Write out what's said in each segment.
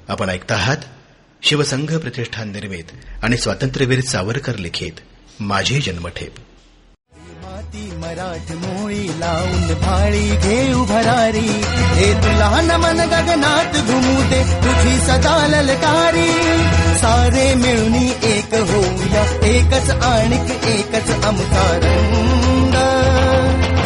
आपण ऐकता आहात शिवसंघ प्रतिष्ठान निर्मित आणि स्वातंत्र्यवीर सावरकर लिखित माझी जन्मठेप. माती मराठी मोळी लावून भाळी घेऊ भरारी, हे तुला नमन गगनात घुमू दे तुझी सदा ललकारी. सारे मिळून एक होऊया, एकच आणिक एकच आमचा रंग.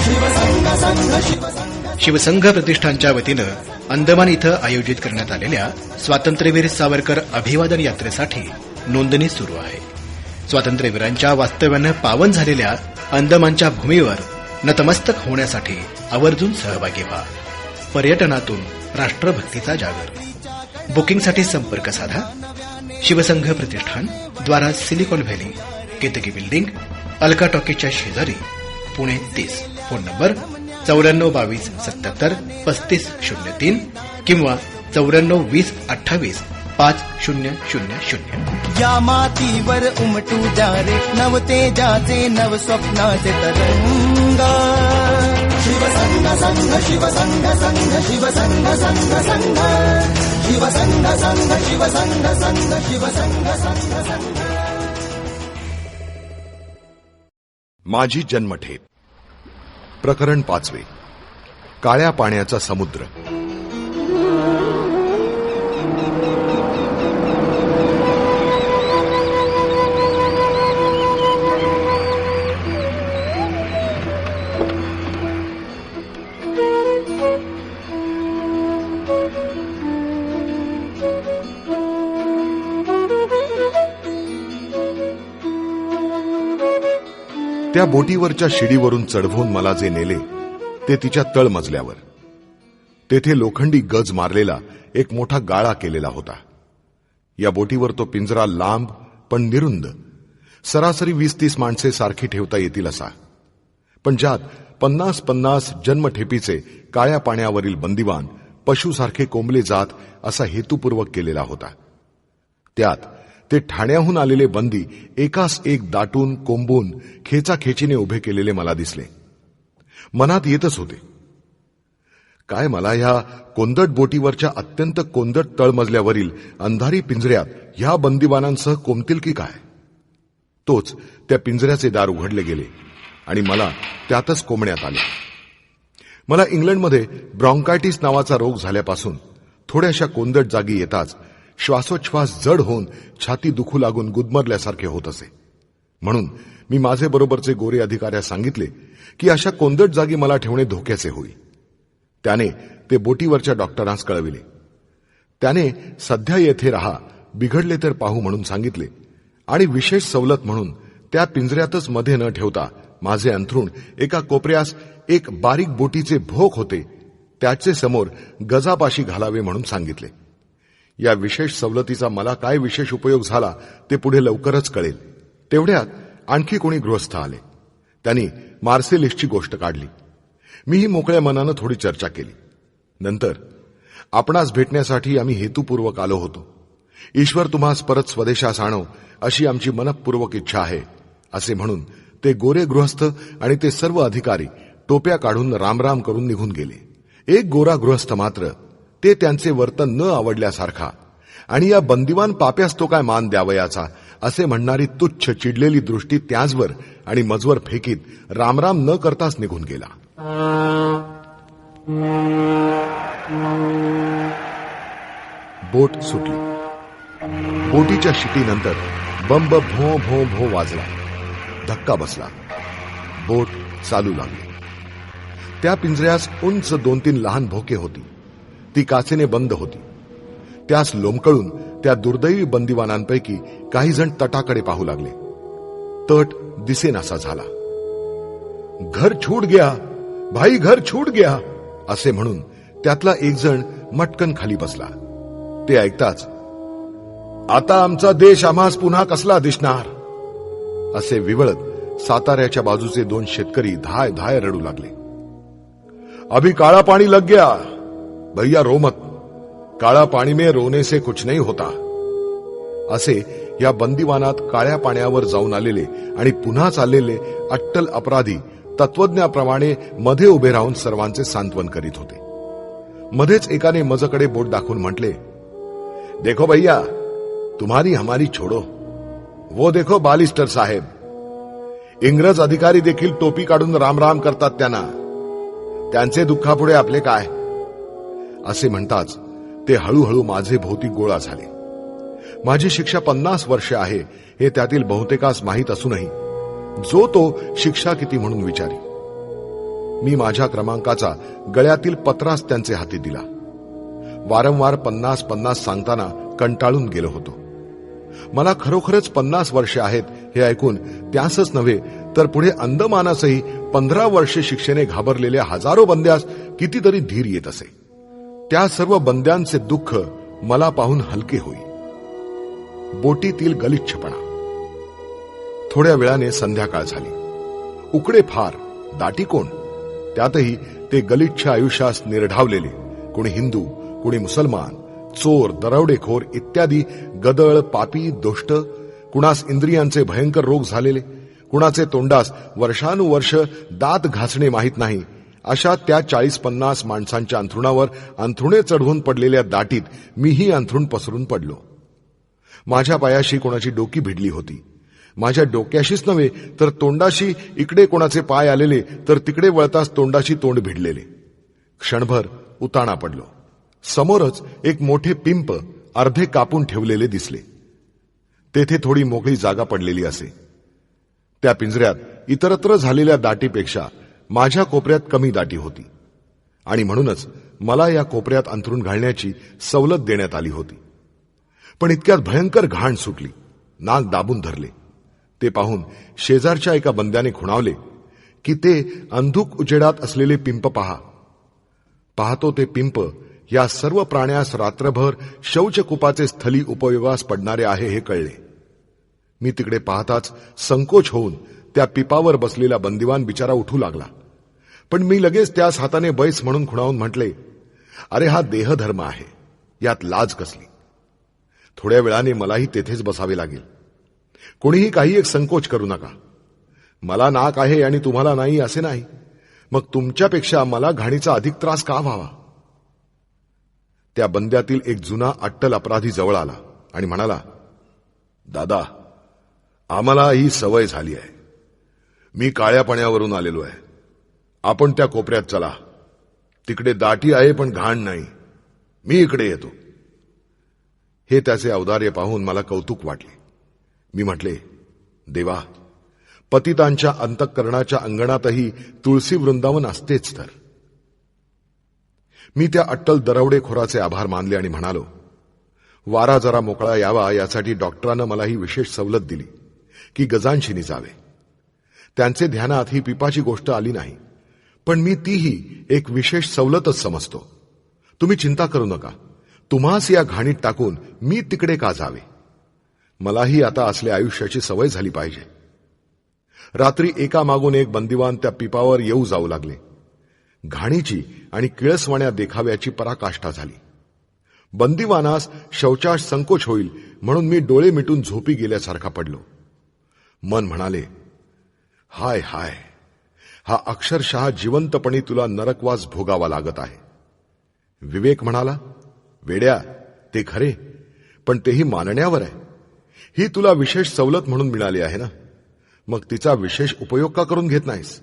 शिवसंघ संघ शिवसंघ. शिवसंघ प्रतिष्ठानच्या वतीनं अंदमान इथं आयोजित करण्यात आलेल्या स्वातंत्र्यवीर सावरकर अभिवादन यात्रेसाठी नोंदणी सुरू आहे. स्वातंत्र्यवीरांच्या वास्तव्यानं पावन झालेल्या अंदमानच्या भूमीवर नतमस्तक होण्यासाठी आवर्जून सहभागी व्हा. पर्यटनातून राष्ट्रभक्तीचा जागर. बुकिंगसाठी संपर्क साधा. शिवसंघ प्रतिष्ठान, द्वारा silicon valley, Ketaki building, Alka टॉकीजच्या शेजारी, पुणे 30. फोन नंबर 9422 77 3503 किंवा 9420 28 5000. या मातीवर उमटू द्या रे नवतेजाचे नव स्वप्नाचे तरंग. शिवसंघ संघ शिवसंघ संघ शिवसंघ संघ संघ शिवसंघ संघ शिवसंघ संघ शिवसंघ संघ संघ. माझी जन्मठेप. प्रकरण 5. काळ्या पाण्याचा समुद्र. त्या बोटीवरच्या शिडीवरून चढवून मला जे नेले ते तिच्या तळमजल्यावर. तेथे लोखंडी गज मारलेला एक मोठा गाळा केलेला होता. या बोटीवर तो पिंजरा लांब पण निरुंद, सरासरी 20-30 माणसे सारखी ठेवता येतील असा, पण ज्यात 50-50 जन्मठेपीचे काळ्या पाण्यावरील बंदिवान पशुसारखे कोंबले जात असा हेतुपूर्वक केलेला होता. त्यात ते ठाण्याहून आलेले बंदी एकास एक दाटून कोंबून खेचाखेचीने उभे केलेले मला दिसले. मनात येतच होते, काय मला ह्या कोंदट बोटीवरच्या अत्यंत कोंदट तळमजल्यावरील अंधारी पिंजऱ्यात ह्या बंदिवानांसह कोंबतील की काय. तोच त्या पिंजऱ्याचे दार उघडले गेले आणि मला त्यातच कोंबण्यात आले. मला इंग्लंडमध्ये ब्रॉन्कायटिस नावाचा रोग झाल्यापासून थोड्याशा कोंदट जागी येताच श्वासोच्छ्वास जड होऊन छाती दुखू लागून गुदमरल्यासारखे होत असे. म्हणून मी माझे बरोबरचे गोरे अधिकाऱ्यास सांगितले की अशा कोंदट जागी मला ठेवणे धोक्याचे होईल. त्याने ते बोटीवरच्या डॉक्टरांस कळविले. त्याने सध्या येथे राहा, बिघडले तर पाहू म्हणून सांगितले आणि विशेष सवलत म्हणून त्या पिंजऱ्यातच मध्ये न ठेवता माझे अंथरूण एका कोपऱ्यास एक बारीक बोटीचे भोक होते त्याचे समोर गजापाशी घालावे म्हणून सांगितले. या विशेष सवलतीचा मला काय विशेष उपयोग झाला ते पुढे लवकरच कळेल. तेवढ्यात आणखी कोणी गृहस्थ आले. त्यांनी मार्सेलिसची गोष्ट काढली. मीही मोकळ्या मनानं थोडी चर्चा केली. नंतर आपणास भेटण्यासाठी आम्ही हेतुपूर्वक आलो होतो. ईश्वर तुम्हास परत स्वदेशास आणो अशी आमची मनपूर्वक इच्छा आहे असे म्हणून ते गोरे गृहस्थ आणि ते सर्व अधिकारी टोप्या काढून रामराम करून निघून गेले. एक गोरा गृहस्थ मात्र ते त्यांचे वर्तन न आवडल्यासारखा आणि या बंदिवान पाप्यास तो काय मान द्यावयाचा असे म्हणणारी तुच्छ चिडलेली दृष्टी त्याचवर आणि मजवर फेकीत रामराम न करताच निघून गेला. बोट सुटली. बोटीच्या शिटीनंतर बंब भो भो भो वाजला. धक्का बसला. बोट चालू लागली. त्या पिंजऱ्यास उंच 2-3 लहान भोके होती. ती काचेने बंद होती. त्यास लोंबकळून त्या दुर्दैवी बंदिवानांपैकी काही जण तटाकडे पाहू लागले. तट दिसेनासा झाला. घर छूट गया भाई, घर छूट गया असे म्हणून त्यातला एक जण मटकन खाली बसला. ते ऐकताच आता आमचा देश आम्हास पुन्हा कसला दिसणार असे विवळत साताऱ्याच्या बाजूचे 2 शेतकरी धाय धाय रडू लागले. अभी काळा पाणी लग गया भैया, रो मत. काळा पाणी में रोने से कुछ नहीं होता असे या बंदिवानात काळ्या पाण्यावर जाऊन आलेले आणि पुन्हा चाललेले अट्टल अपराधी तत्वज्ञाप्रमाणे मध्ये उभे राहून सर्वांचे सांत्वन करीत होते. मध्येच एकाने मजकडे बोट दाखवून म्हटले, देखो भैया, तुम्हारी हमारी छोड़ो, वो देखो बालिस्टर साहेब. इंग्रज अधिकारी देखील टोपी काढून रामराम करतात त्यांना. त्यांचे दुःखापुढे आपले काय. असे म्हणताच ते हळूहळू माझे भोवती गोळा झाले. माझी शिक्षा 50 वर्षे आहे हे त्यातील बहुतेकास माहीत असूनही जो तो शिक्षा किती म्हणून विचारी. मी माझ्या क्रमांकाचा गळ्यातील पत्रास त्यांचे हाती दिला. वारंवार 50-50 सांगताना कंटाळून गेलो होतो. मला खरोखरच 50 वर्षे आहेत हे ऐकून त्यासच नव्हे तर पुढे अंदमानासही 15 वर्षे शिक्षेने घाबरलेल्या हजारो बंद्यास कितीतरी धीर येत असे. त्या सर्व बंद्यांचे दुःख मला पाहून हलके होई. बोटीतील गलिच्छपणा. थोड्या वेळाने संध्याकाळ झाली. उकडे फार, दाटी कोण, त्यातही ते गलिच्छ आयुष्यास निर्ढावलेले, कोणी हिंदू, कोणी मुसलमान, चोर, दरोडेखोर इत्यादी गदळ, पापी, दुष्ट, कुणास इंद्रियांचे भयंकर रोग झालेले, कुणाचे तोंडास वर्षानुवर्ष दात घासणे माहीत नाही, अशा त्या 40-50 माणसांच्या अंथरुणावर अंथरुणे चढवून पडलेल्या दाटीत मीही अंथरुण पसरून पडलो. माझ्या पायाशी कोणाची डोकी भिडली होती. माझ्या डोक्याशीच नव्हे तर तोंडाशी इकडे कोणाचे पाय आलेले तर तिकडे वळताच तोंडाशी तोंड भिडलेले. क्षणभर उताणा पडलो. समोरच एक मोठे पिंप अर्धे कापून ठेवलेले दिसले. तेथे थोडी मोकळी जागा पडलेली असे. त्या पिंजऱ्यात इतरत्र झालेल्या दाटीपेक्षा माझ्या कोपऱ्यात कमी दाटी होती आणि म्हणूनच मला या कोपऱ्यात अंथरुण घालण्याची सवलत देण्यात आली होती. पण इतक्यात भयंकर घाण सुटली. नाक दाबून धरले. ते पाहून शेजारच्या एका बंद्याने खुणावले की ते अंधुक उजेडात असलेले पिंप पहा. पाहतो ते पिंप या सर्व प्राण्यास रात्रभर शौचकुपाचे स्थली उपयोगास पडणारे आहे हे कळले. मी तिकडे पाहताच संकोच होऊन त्या पिपावर बसलेला बंदिवान बिचारा उठू लागला. पण मी लगेच त्यास हाताने बैस म्हणून खुणावून म्हटले, अरे हा देहधर्म आहे, यात लाज कसली. थोड्या वेळाने मलाही तेथेच बसावे लागेल. कोणीही काही एक संकोच करू नका. मला नाक आहे आणि तुम्हाला नाही असे नाही. मग तुमच्यापेक्षा मला घाणीचा अधिक त्रास का व्हावा. त्या बंद्यातील एक जुना अट्टल अपराधी जवळ आला आणि म्हणाला, दादा, आम्हाला ही सवय झाली आहे. मी काळ्या पाण्यावरून आलेलो आहे. आपण त्या कोपऱ्यात चला. तिकडे दाटी आहे पण घाण नाही. मी इकडे येतो. हे त्याचे औदार्य पाहून मला कौतुक वाटले. मी म्हटले, देवा, पतितांच्या अंतःकरणाच्या अंगणातही तुळशी वृंदावन असतेच तर. मी त्या अट्टल दरोडेखोराचे आभार मानले आणि म्हणालो, वारा जरा मोकळा यावा यासाठी डॉक्टरानं मला ही विशेष सवलत दिली की गजांशिनी जावे. त्यांचे ध्यानात ही पिपाची गोष्ट आली नाही, पण मी तीही एक विशेष सवलतच समजतो. तुम्ही चिंता करू नका. तुम्हास या घाणीत टाकून मी तिकडे का जावे. मलाही आता असल्या आयुष्याची सवय झाली पाहिजे. रात्री एकामागून एक बंदिवान त्या पिपावर येऊ जाऊ लागले. घाणीची आणि किळसवाण्या देखाव्याची पराकाष्ठा झाली. बंदिवानास शौचास संकोच होईल म्हणून मी डोळे मिटून झोपी गेल्यासारखा पडलो. मन म्हणाले, हाय हाय, हा अक्षरशः जिवंतपणी तुला नरकवास भोगावा लागत आहे. विवेक म्हणाला, वेड्या, ते खरे, पण तेही मानण्यावर आहे. ही तुला विशेष सवलत म्हणून मिळाली आहे ना, मग तिचा विशेष उपयोग का करून घेत नाहीस.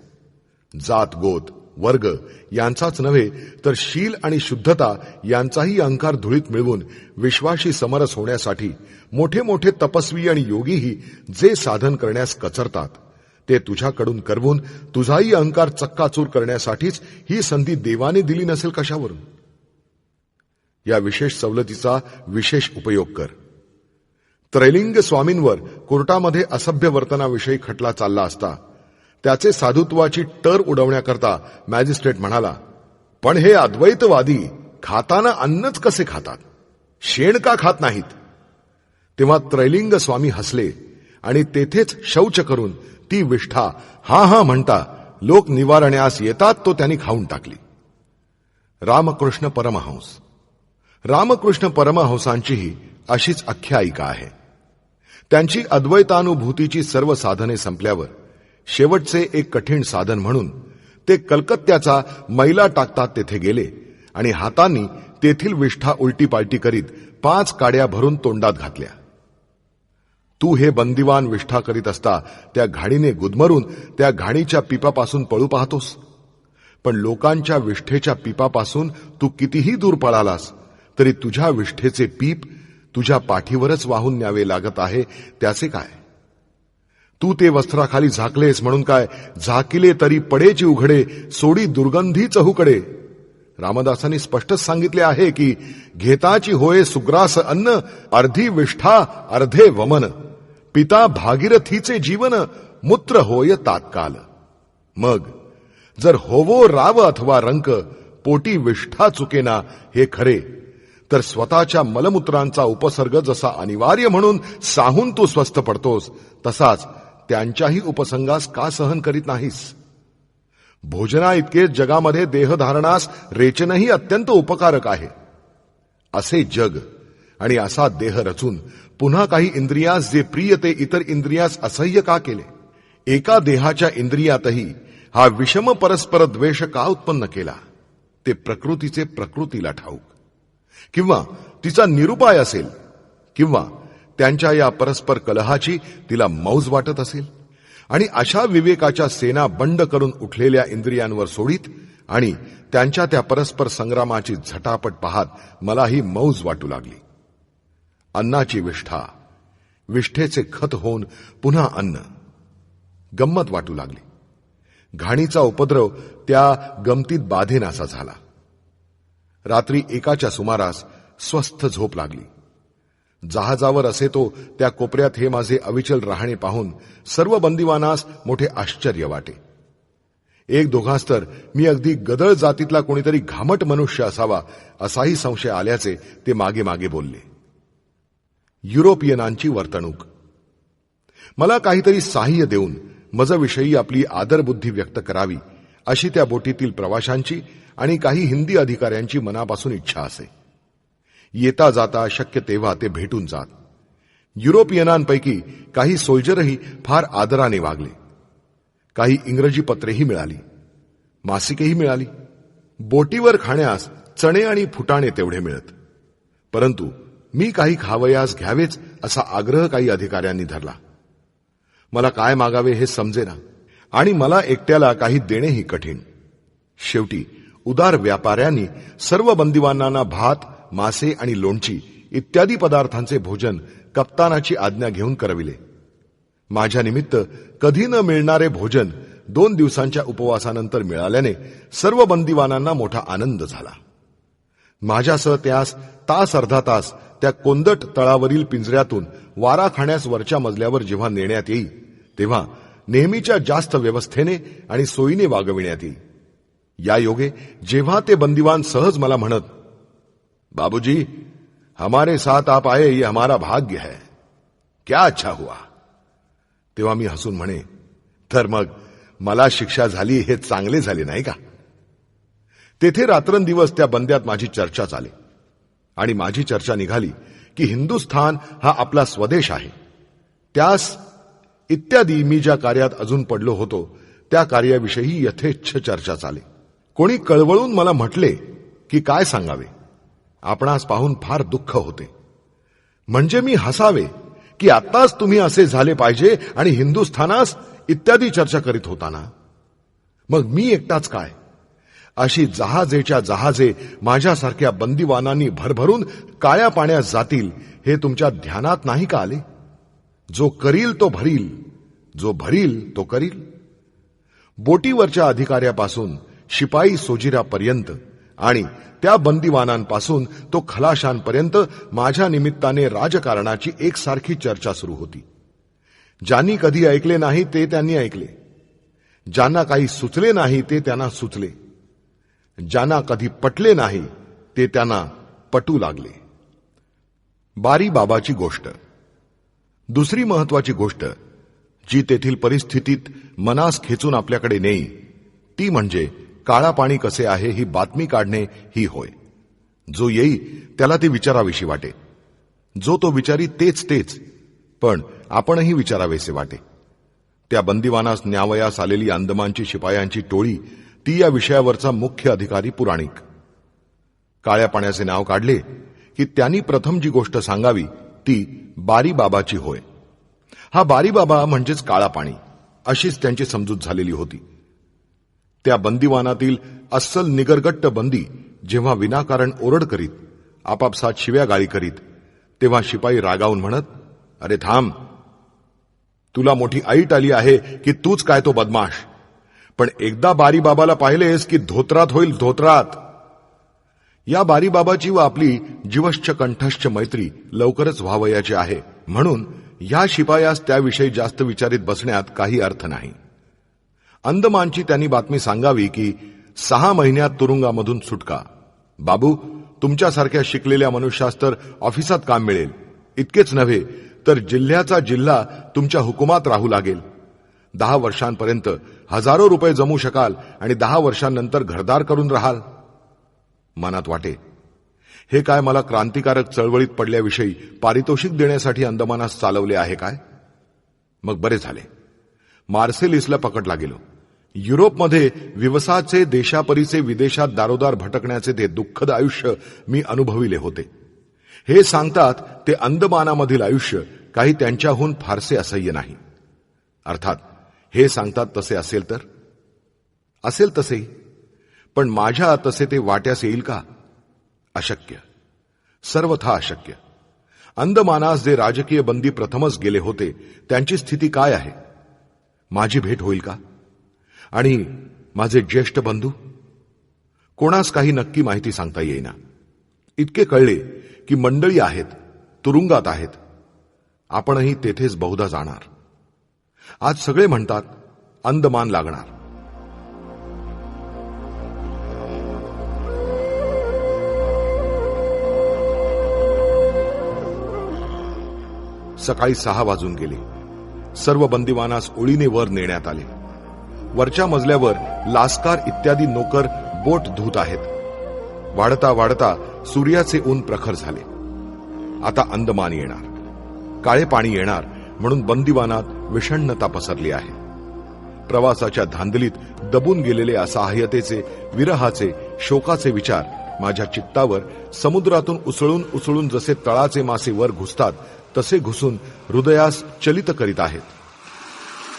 जात गोत वर्ग यांचाच नव्हे तर शील आणि शुद्धता यांचाही अहंकार धुळीत मिळवून विश्वाशी समरस होण्यासाठी मोठे मोठे तपस्वी आणि योगीही जे साधन करण्यास कचरतात ते तुझ्याकडून करवून तुझाही अहंकार चक्काचूर करण्यासाठीच ही संधी देवाने दिली नसेल कशावरून. या विशेष सवलतीचा विशेष उपयोग कर. त्रैलिंग स्वामींवर कोर्टामध्ये असभ्य वर्तनाविषयी खटला चालला असता त्याचे साधुत्वाची टर उडवण्याकरता मॅजिस्ट्रेट म्हणाला, पण हे अद्वैतवादी खाताना अन्नच कसे खातात, शेण का खात नाहीत. तेव्हा त्रैलिंग स्वामी हसले आणि तेथेच शौच करून ती विष्ठा हा हा म्हणता लोक निवारण्यास येतात तो त्यांनी खाऊन टाकली. रामकृष्ण परमहंस. रामकृष्ण परमहंसांचीही अशीच आख्यायिका आहे. त्यांची अद्वैतानुभूतीची सर्व साधने संपल्यावर शेवटचे एक कठीण साधन म्हणून ते कलकत्त्याचा मैला टाकतात तेथे गेले आणि हातांनी तेथील विष्ठा उलटी पालटी करीत 5 काड्या भरून तोंडात घातल्या. तू हे बंदिवान विष्ठा करीत असता त्या घाणीने गुदमरून त्या घाणीच्या पिपापासून पळू पाहतोस. पण लोकांच्या विष्ठेच्या पिपापासून तू कितीही दूर पळालास तरी तुझ्या विष्ठेचे पीप तुझ्या पाठीवरच वाहून न्यावे लागत आहे. त्याचे काय? तू ते वस्त्राखाली झाकलेस म्हणून काय, झाकिले तरी पडेची उघडे, सोडी दुर्गंधी चहूकडे. रामदासांनी स्पष्टच सांगितले आहे की घेताची होय सुग्रास अन्न, अर्धी विष्ठा अर्धे वमन, पिता भागीरथीचे जीवन, मूत्र होय तात्काल. मग जर होवो राव अथवा रंक, पोटी विष्ठा चुकेना हे खरे, तर स्वतःच्या मलमूत्रांचा उपसर्ग जसा अनिवार्य म्हणून साहून तू स्वस्थ पडतोस, तसाच त्यांच्याही उपसंगास का सहन करीत नाहीस? भोजना इतकेच जगामध्ये देहधारणास रेचनही अत्यंत उपकारक आहे. असे जग आणि असा देह रचून पुन्हा काही इंद्रियास जे प्रिय ते इतर इंद्रियास असह्य का केले? एका देहाच्या इंद्रियातही हा विषम परस्पर द्वेष का उत्पन्न केला? ते प्रकृतीचे प्रकृतीला ठाऊक, किंवा तिचा निरुपाय असेल, किंवा त्यांच्या या परस्पर कलहाची तिला मौज वाटत असेल. आणि अशा विवेकाच्या सेना बंड करून उठलेल्या इंद्रियांवर सोडीत आणि त्यांच्या त्या परस्पर संग्रामाची झटापट पाहत मलाही मौज वाटू लागली. अन्नाची विष्ठा, विष्ठेचे खत होऊन पुन्हा अन्न, गंमत वाटू लागली. घाणीचा उपद्रव त्या गमतीत बाधेनासा झाला. रात्री 1च्या सुमारास स्वस्थ झोप लागली. जहाजावर असे तो त्या कोपऱ्यात हे माझे अविचल राहणे पाहून सर्व बंदिवानास मोठे आश्चर्य वाटे. एक दोघांस तर मी अगदी गदळ जातीतला कोणीतरी घामट मनुष्य असावा असाही संशय आल्याचे ते मागे मागे बोलले. युरोपियनांची वर्तणूक. मला काहीतरी साह्य देऊन मजविषयी आपली आदरबुद्धी व्यक्त करावी अशी त्या बोटीतील प्रवाशांची आणि काही हिंदी अधिकाऱ्यांची मनापासून इच्छा असे. येता जाता शक्य तेव्हा ते भेटून जात. युरोपियनांपैकी काही सोल्जरही फार आदराने वागले. काही इंग्रजी पत्रेही मिळाली, मासिकेही मिळाली. बोटीवर खाण्यास चणे आणि फुटाणे तेवढे मिळत. परंतु मी काही खावयास घ्यावेच असा आग्रह काही अधिकाऱ्यांनी धरला. मला काय मागावे हे समजेना आणि मला एकट्याला काही देणेही कठीण. शेवटी उदार व्यापाऱ्यांनी सर्व बंदिवानांना भात, मासे आणि लोणची इत्यादी पदार्थांचे भोजन कप्तानाची आज्ञा घेऊन करविले. माझ्या निमित्त कधी न मिळणारे भोजन 2 दिवसांच्या उपवासानंतर मिळाल्याने सर्व बंदिवानांना मोठा आनंद झाला. माझ्यासह त्यास तास अर्धा तास त्या कोंदट तळावरील पिंजऱ्यातून वारा खाण्यास वरच्या मजल्यावर जेव्हा नेण्यात येई तेव्हा नेहमीच्या जास्त व्यवस्थेने आणि सोयीने वागविण्यात येई. या योगे जेव्हा ते बंदिवान सहज मला म्हणत, बाबूजी हमारे साथ आप आए ये हमारा भाग्य है, क्या अच्छा हुआ, तेव्हा मी हसून म्हणे, तर मग मला शिक्षा झाली हे चांगले झाले नाही का? तेथे रात्रंदिवस त्या बंद्यात माझी चर्चा चाले आणि माझी चर्चा निघाली की हिंदुस्थान हा आपला स्वदेश आहे. त्यास इत्यादी मी ज्या कार्यात अजून पडलो होतो त्या कार्याविषयी यथेच्छ चर्चा चाले. कोणी कळवळून मला म्हटले की काय सांगावे, आपणास पाहून फार दुःख होते. म्हणजे मी हसावे की आत्ताच तुम्ही असे झाले पाहिजे आणि हिंदुस्थानास इत्यादी चर्चा करीत होताना. मग मी एकटाच काय? अशी जहाजेच्या जहाजे माझ्यासारख्या बंदिवानांनी भरभरून काळ्या पाण्यात जातील हे तुमच्या ध्यानात नाही का आले? जो करील तो भरील, जो भरील तो करील. बोटीवरच्या अधिकाऱ्यापासून शिपाई सोजिरापर्यंत आणि त्या बंदिवानांपासून तो खलाशांपर्यंत माझ्या निमित्ताने राजकारणाची एकसारखी चर्चा सुरू होती. ज्यांनी कधी ऐकले नाही ते त्यांनी ऐकले, ज्यांना काही सुचले नाही ते त्यांना सुचले, ज्यांना कधी पटले नाही ते त्यांना पटू लागले. बारी बाबाची गोष्ट. दुसरी महत्वाची गोष्ट जी तेथील परिस्थितीत मनास खेचून आपल्याकडे नेई ती म्हणजे काळा पाणी कसे आहे ही बातमी काढणे ही होय. जो येई त्याला ती विचारावीशी वाटे, जो तो विचारी तेच, पण आपणही विचारावेसे वाटे. त्या बंदिवानास न्यावयास आलेली अंदमानची शिपायांची टोळी ती या विषयावरचा मुख्य अधिकारी पुराणिक. काळ्या पाण्याचे नाव काढले की त्यांनी प्रथम जी गोष्ट सांगावी ती बारीबाबाची होय. हा बारीबाबा म्हणजेच काळा पाणी अशीच त्यांची समजूत झालेली होती. त्या बंदिवानातील अस्सल निगरगट्ट बंदी जेव्हा विनाकारण ओरड करीत, आपापसात शिव्या गाळी करीत, तेव्हा शिपाई रागावून म्हणत, अरे थांब, तुला मोठी ऐट आली आहे की तूच काय तो बदमाश, पण एकदा बारीबाबाला पाहिलेस की धोत्रात होईल धोत्रात. या बारीबाबाची व आपली जीवश्च कंठश्च मैत्री लवकरच व्हावयाची आहे, म्हणून या शिपायास त्याविषयी जास्त विचारित बसण्यात काही अर्थ नाही. अंदमानची त्यांनी बातमी सांगावी की 6 महिन्यात तुरुंगामधून सुटका. बाबू, तुमच्यासारख्या शिकलेल्या मनुष्यास तर ऑफिसात काम मिळेल. इतकेच नव्हे तर जिल्ह्याचा जिल्हा तुमच्या हुकुमात राहू लागेल. 10 वर्षांपर्यंत हजारो रुपये जमू शकाल आणि 10 वर्षांनंतर घरदार करून राहाल. मनात वाटे, हे काय मला क्रांतिकारक चळवळीत पडल्याविषयी पारितोषिक देण्यासाठी अंदमानास चालवले आहे काय? मग बरे झाले. मार्सेलिसला पकडला गेलो. युरोपमध्ये विवसाचे देशापरीचे विदेशात दारोदार भटकण्याचे ते दुःखद आयुष्य मी अनुभविले होते. हे सांगतात ते अंदमानामधील आयुष्य काही त्यांच्याहून फारसे असह्य नाही. अर्थात हे सांगतात तसे असेल तर असेल तसेही, पण माझ्या तसे ते वाट्यास येईल का? अशक्य, सर्वथा अशक्य. अंदमानास जे राजकीय बंदी प्रथमच गेले होते त्यांची स्थिती काय आहे? माझी भेट होईल का? आणि माझे ज्येष्ठ बंधू? कोणास काही नक्की माहिती सांगता येईना. इतके कळले की मंडळी आहेत, तुरुंगात आहेत. आपणही तेथेच बहुधा जाणार. आज सगळे म्हणतात अंदमान लागणार. सकाळी 6 वाजून गेले. सर्व बंदिवानास ओळीने वर नेण्यात आले. वरच्या मजल्यावर लास्कार इत्यादी नोकर बोट धुत आहेत. वाढता वाढता सूर्याचे ऊन प्रखर झाले. आता अंदमान येणार, काळे पाणी येणार म्हणून बंदिवानात विषण्णता पसरली आहे. प्रवासाच्या धांदलीत दबून गेलेले असहाय्यतेचे, विरहाचे, शोकाचे विचार माझ्या चित्तावर समुद्रातून उसळून उसळून जसे तळाचे मासे वर घुसतात तसे घुसून हृदयास चलित करीत आहेत.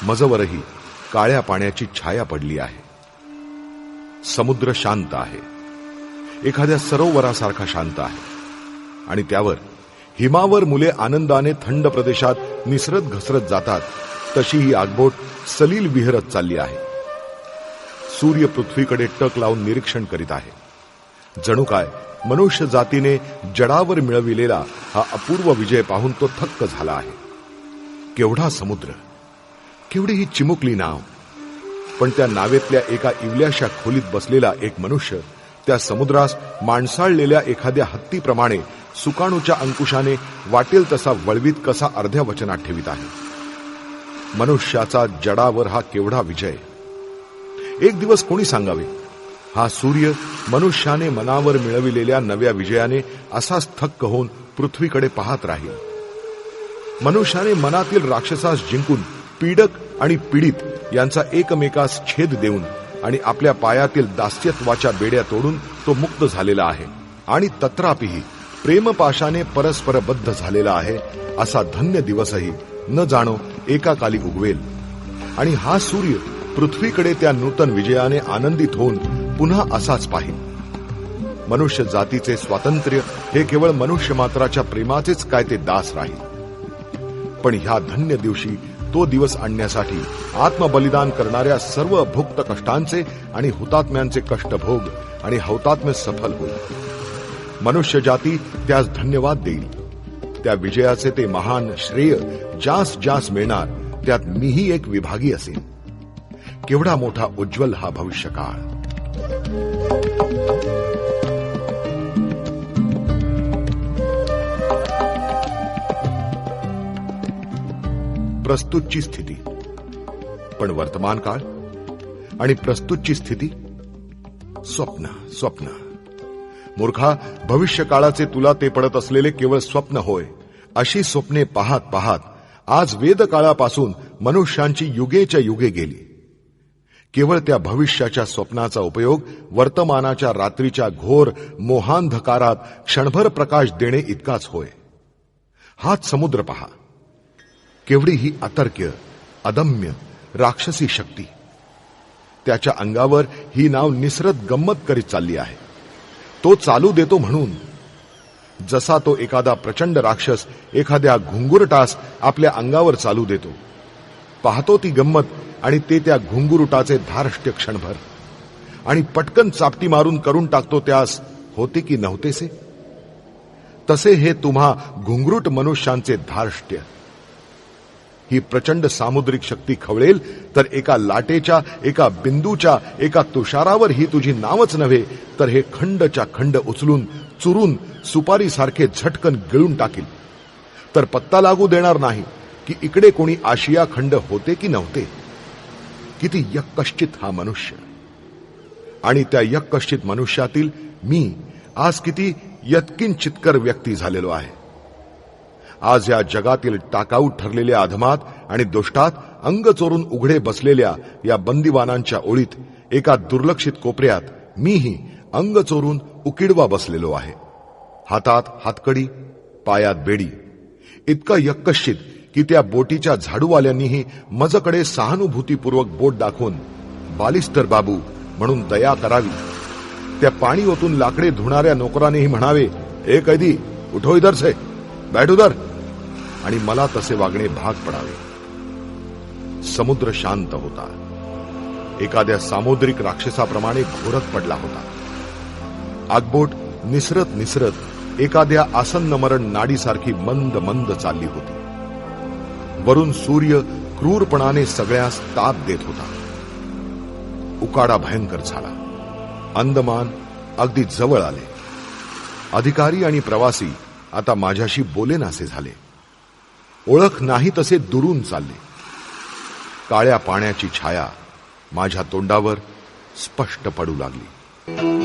मजवरही काळ्या पाण्याची छाया पडली आहे. समुद्र शांत आहे, एखाद्या सरोवरासारखा शांत आहे. आणि त्यावर हिमावर मुले आनंदाने थंड प्रदेशात निसरत घसरत जातात तशी ही आगबोट सलील विहरत चालली आहे. सूर्य पृथ्वीकडे टक लावून निरीक्षण करीत आहे. जणू काय मनुष्य जातीने जडावर मिळविलेला हा अपूर्व विजय पाहून तो थक्क झाला आहे. केवढा समुद्र, केवढी ही चिमुकली नाव. पण त्या नावेतल्या एका इवल्याशा खोलीत बसलेला एक मनुष्य त्या समुद्रास माणसाळलेल्या एखाद्या हत्तीप्रमाणे सुकाणूच्या अंकुशाने वाटेल तसा वळवीत कसा अर्ध्या वचनात ठेवित आहे. मनुष्याचा जडावर हा केवढा विजय. एक दिवस कोणी सांगावे, हा सूर्य मनुष्याने मनावर मिळविलेल्या नव्या विजयाने असाच थक्क होऊन पृथ्वीकडे पाहत राहील. मनुष्याने मनातील राक्षसास जिंकून पीडक आणि पीडित यांचा एकमेकास छेद देऊन आणि आपल्या पायातील दास्यत्वाच्या बेड्या तोडून तो मुक्त झालेला आहे आणि तत्रापिही प्रेमपाशाने परस्परबद्ध झालेला आहे. असा धन्य दिवसही न जाणो एकाकाली उगवेल आणि हा सूर्य पृथ्वीकडे त्या नूतन विजयाने आनंदित होऊन पुन्हा असाच पाहिल. मनुष्य जातीचे स्वातंत्र्य हे केवळ मनुष्य मात्राच्या प्रेमाचेच काय ते दास राहील. पण ह्या धन्य दिवशी तो दिवस आणण्यासाठी आत्मबलिदान करणाऱ्या सर्व भुक्त कष्टांचे आणि हुतात्म्यांचे कष्टभोग आणि हौतात्म्य सफल होईल. मनुष्य जाती त्यास धन्यवाद देईल. त्या विजयाचे ते महान श्रेय ज्यास ज्यास मिळणार त्यात मीही एक विभागी असेल. केवढा मोठा उज्ज्वल हा भविष्यकाळ. प्रस्तुतची स्थिती. पण वर्तमान काळ आणि प्रस्तुतची स्थिती स्वप्न. स्वप्न मूर्खा, भविष्यकाळाचे तुला ते पडत असलेले केवळ स्वप्न होय. अशी स्वप्ने पाहत पाहत आज वेदकाळापासून मनुष्यांची युगेच्या युगे गेली. केवळ त्या भविष्याच्या स्वप्नाचा उपयोग वर्तमानाच्या रात्रीच्या घोर मोहांधकारात क्षणभर प्रकाश देणे इतकाच होय. हाच समुद्र पहा. केवढी ही अतर्क्य, अदम्य, राक्षसी शक्ती. त्याच्या अंगावर ही नाव निसरत गंमत करीत चालली आहे. तो चालू देतो म्हणून, जसा तो एखादा प्रचंड राक्षस एखाद्या घुंगुरटास आपल्या अंगावर चालू देतो. पाहतो ती गंमत आणि ते त्या घुंगुरुटाचे धारष्ट्य क्षणभर, आणि पटकन चापटी मारून करून टाकतो त्यास होते की नव्हतेसे. तसे हे तुम्हा घुंगरूट मनुष्यांचे धारष्ट्य. ही प्रचंड सामुद्रिक शक्ती खवळेल तर एका लाटेच्या, एका बिंदूच्या, एका तुषारावर ही तुझी नावच नव्हे तर हे खंडच्या खंड उचलून चुरून सुपारीसारखे झटकन गिळून टाकील. तर पत्ता लागू देणार नाही की इकडे कोणी आशिया खंड होते की नव्हते. किती यक्कश्चित हा मनुष्य. आणि त्या यक्कश्चित मनुष्यातील मी आज किती यत्किंचितकर व्यक्ती झालेलो आहे. आज या जगातील टाकाऊ ठरलेल्या अधमात आणि दुष्टात अंग चोरून उघडे बसलेल्या या बंदिवानांच्या ओळीत एका दुर्लक्षित कोपऱ्यात मीही अंग चोरून उकिडवा बसलेलो आहे. हातात हातकडी, पायात बेडी. इतका यक्कश्चित की त्या बोटीच्या झाडूवाल्यांनीही मजकडे सहानुभूतीपूर्वक बोट दाखवून बालिस्तर बाबू म्हणून दया करावी. त्या पाणी ओतून लाकडे धुणाऱ्या नोकरानेही म्हणावे, ए कैदी उठो इधर से, बैठ उधर, आणि मला तसे वागणे भाग पडावे. समुद्र शांत होता. एखाद्या सामुद्रिक राक्षसाप्रमाणे घोरत पडला होता. आगबोट निसरत निसरत एखाद्या आसन्न मरण नाडीसारखी मंद मंद चालली होती. वरून सूर्य क्रूरपणाने सगळ्यास ताप देत होता. उकाडा भयंकर झाला. अंदमान अगदी जवळ आले. अधिकारी आणि प्रवासी आता माझ्याशी बोलेनासे झाले. ओळख नाही तसे दुरून चालले. काळ्या पाण्याची छाया माझ्या तोंडावर स्पष्ट पडू लागली.